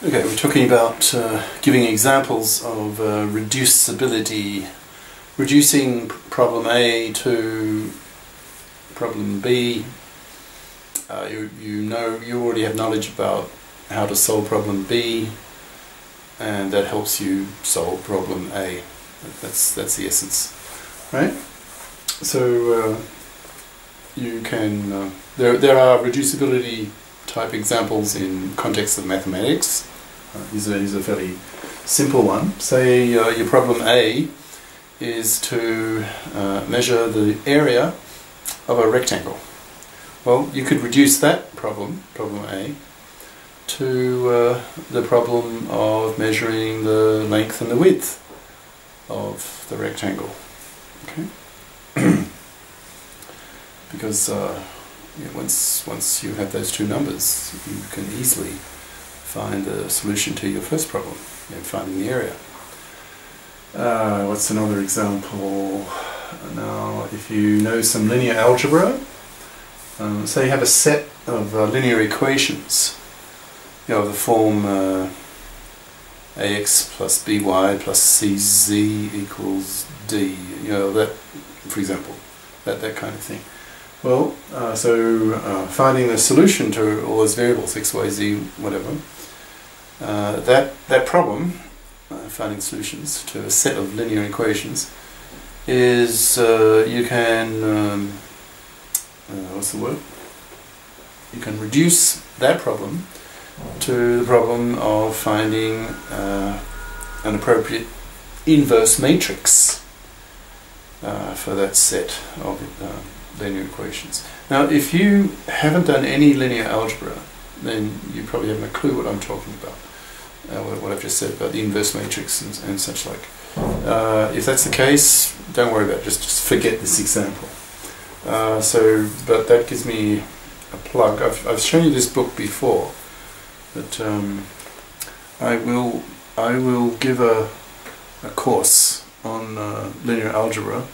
Okay, we're talking about giving examples of reducibility, reducing problem A to problem B. You already have knowledge about how to solve problem B, and that helps you solve problem A. That's the essence, right? So you can there are reducibility type examples in context of mathematics. Here's a fairly simple one. Say your problem A is to measure the area of a rectangle. Well, you could reduce that problem A, to the problem of measuring the length and the width of the rectangle. Okay? Because once you have those two numbers, you can easily find the solution to your first problem, finding the area. What's another example? Now, if you know some linear algebra, say you have a set of linear equations, the form ax plus by plus cz equals d, that, for example, that kind of thing. Well, finding the solution to all those variables, x, y, z, whatever, that problem, finding solutions to a set of linear equations, is you can, what's the word? You can reduce that problem to the problem of finding an appropriate inverse matrix for that set of linear equations. Now, if you haven't done any linear algebra, then you probably haven't a clue what I'm talking about, what I've just said about the inverse matrix and such like. If that's the case, don't worry about it, just forget this example. But that gives me a plug. I've shown you this book before, but I will give a course on linear algebra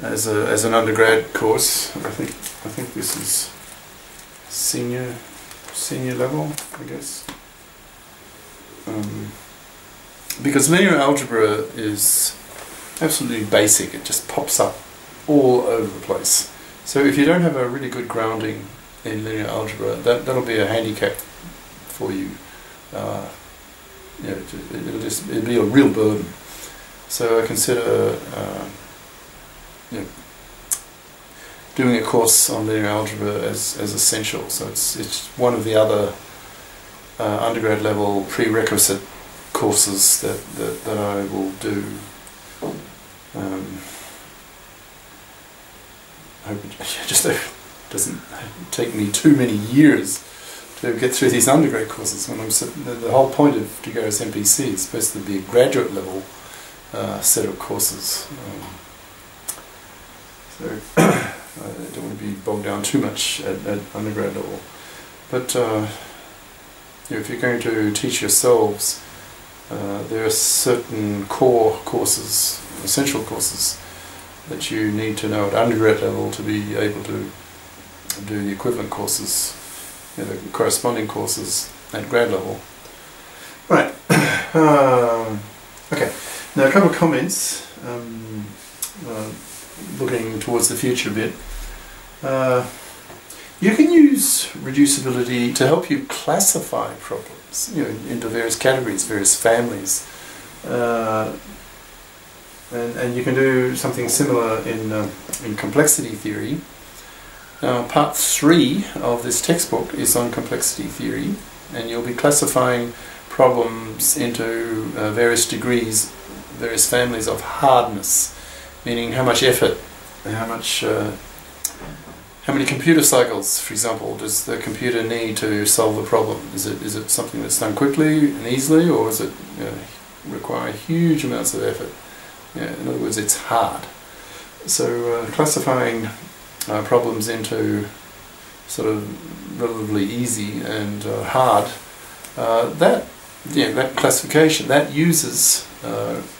as an undergrad course. I think this is senior level, I guess. Because linear algebra is absolutely basic. It just pops up all over the place. So if you don't have a really good grounding in linear algebra, that'll be a handicap for you. It'll be a real burden. So I consider doing a course on linear algebra as essential. So it's one of the other undergrad level prerequisite courses that I will do. I hope it just doesn't take me too many years to get through these undergrad courses. The whole point of deGarisMPC is supposed to be a graduate level set of courses. So I don't want to be bogged down too much at undergrad level. But if you're going to teach yourselves, there are certain core courses, essential courses, that you need to know at undergrad level to be able to do the equivalent courses, the corresponding courses at grad level. Right. Okay. Now a couple of comments, looking towards the future a bit. You can use reducibility to help you classify problems, into various categories, various families, and you can do something similar in complexity theory. Part 3 of this textbook is on complexity theory, and you'll be classifying problems into various degrees, various families of hardness, meaning how much effort, how many computer cycles, for example, does the computer need to solve a problem? Is it something that's done quickly and easily, or does it require huge amounts of effort? In other words, it's hard. So classifying problems into sort of relatively easy and hard, that classification, that uses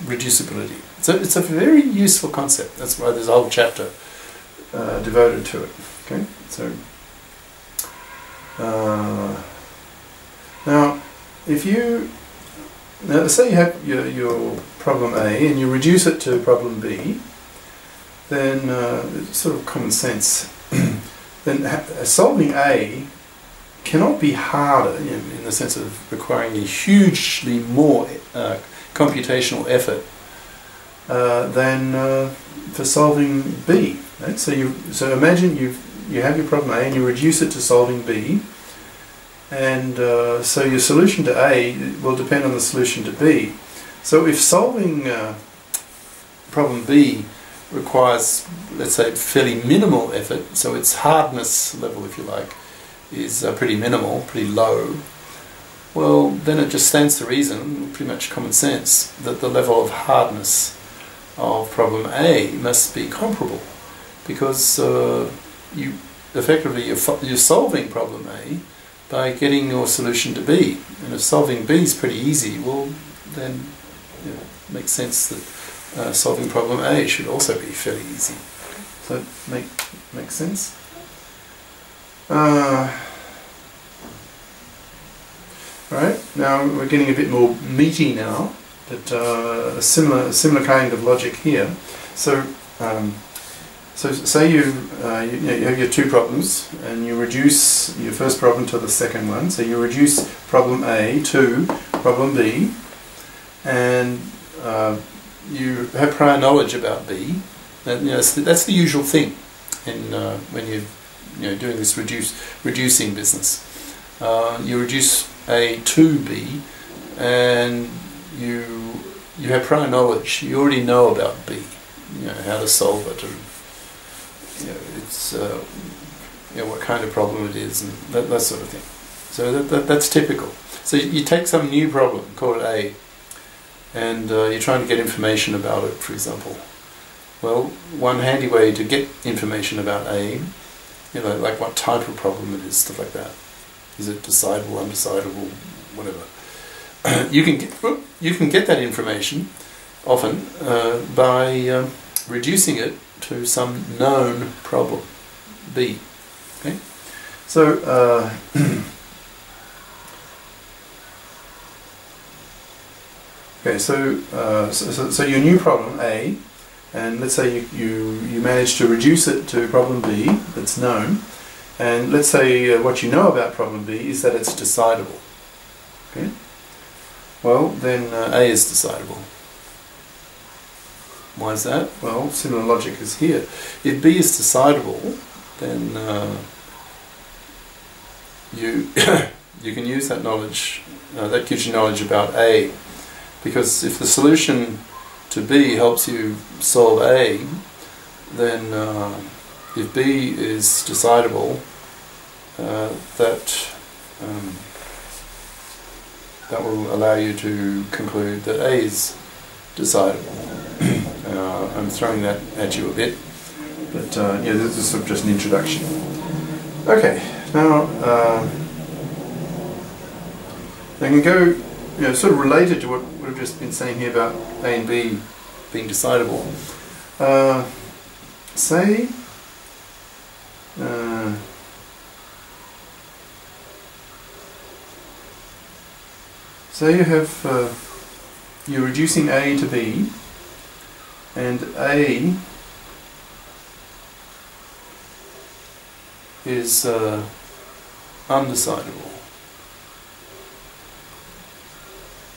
reducibility. So it's a very useful concept. That's why there's a whole chapter devoted to it. Okay, so now if you now say you have your problem A and you reduce it to problem B, then it's sort of common sense. Then solving A cannot be harder in the sense of requiring a hugely more computational effort than for solving B. Right? So imagine you have your problem A and you reduce it to solving B, and so your solution to A will depend on the solution to B. So if solving problem B requires, let's say, fairly minimal effort, so its hardness level, if you like, is pretty minimal, pretty low, well, then it just stands to reason, pretty much common sense, that the level of hardness of problem A must be comparable, because you effectively you're solving problem A by getting your solution to B, and if solving B is pretty easy, well, then it makes sense that solving problem A should also be fairly easy. So makes sense. Right, now we're getting a bit more meaty now, but a similar kind of logic here. So, so say you have your two problems, and you reduce your first problem to the second one. So you reduce problem A to problem B, and you have prior knowledge about B. And, that's the usual thing in when you're doing this reducing business. You reduce A to B, and you have prior knowledge. You already know about B, how to solve it, or it's what kind of problem it is, and that sort of thing. So that's typical. So you take some new problem, call it A, and you're trying to get information about it, for example. Well, one handy way to get information about A, like what type of problem it is, stuff like that. Is it decidable, undecidable, whatever? You can get that information often by reducing it to some known problem, B. Okay, so so your new problem A, and let's say you manage to reduce it to problem B that's known. And let's say what you know about problem B is that it's decidable. Okay? Well, then A is decidable. Why is that? Well, similar logic is here. If B is decidable, then you you can use that knowledge. That gives you knowledge about A, because if the solution to B helps you solve A, then if B is decidable, that will allow you to conclude that A is decidable. I'm throwing that at you a bit, but this is sort of just an introduction. Okay, now I can go, sort of related to what we've just been saying here about A and B being decidable. Say you have you're reducing A to B, and A is undecidable.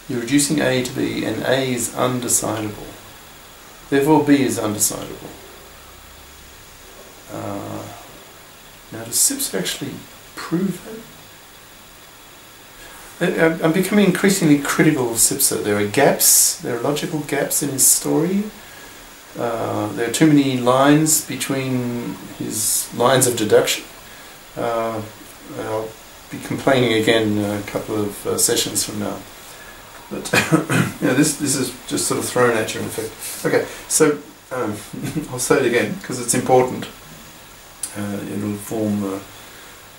You're reducing A to B, and A is undecidable. Therefore, B is undecidable. Now, does Sipser actually prove that? I'm becoming increasingly critical of Sipser. There are gaps, there are logical gaps in his story. There are too many lines between his lines of deduction. I'll be complaining again a couple of sessions from now. But this is just sort of thrown at you in effect. Okay, so I'll say it again because it's important. It'll form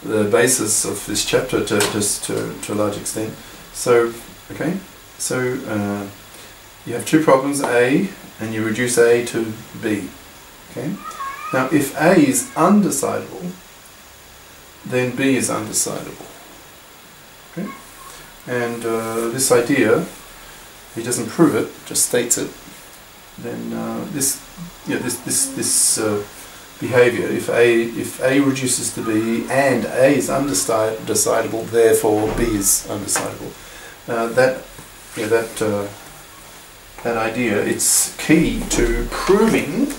the basis of this chapter to a large extent. So, okay, so you have two problems, A, and you reduce A to B. Okay. Now, if A is undecidable, then B is undecidable. Okay. and this idea, he doesn't prove it, just states it, then this behavior, if A reduces to B and A is undecidable, therefore B is undecidable. That idea, it's key to proving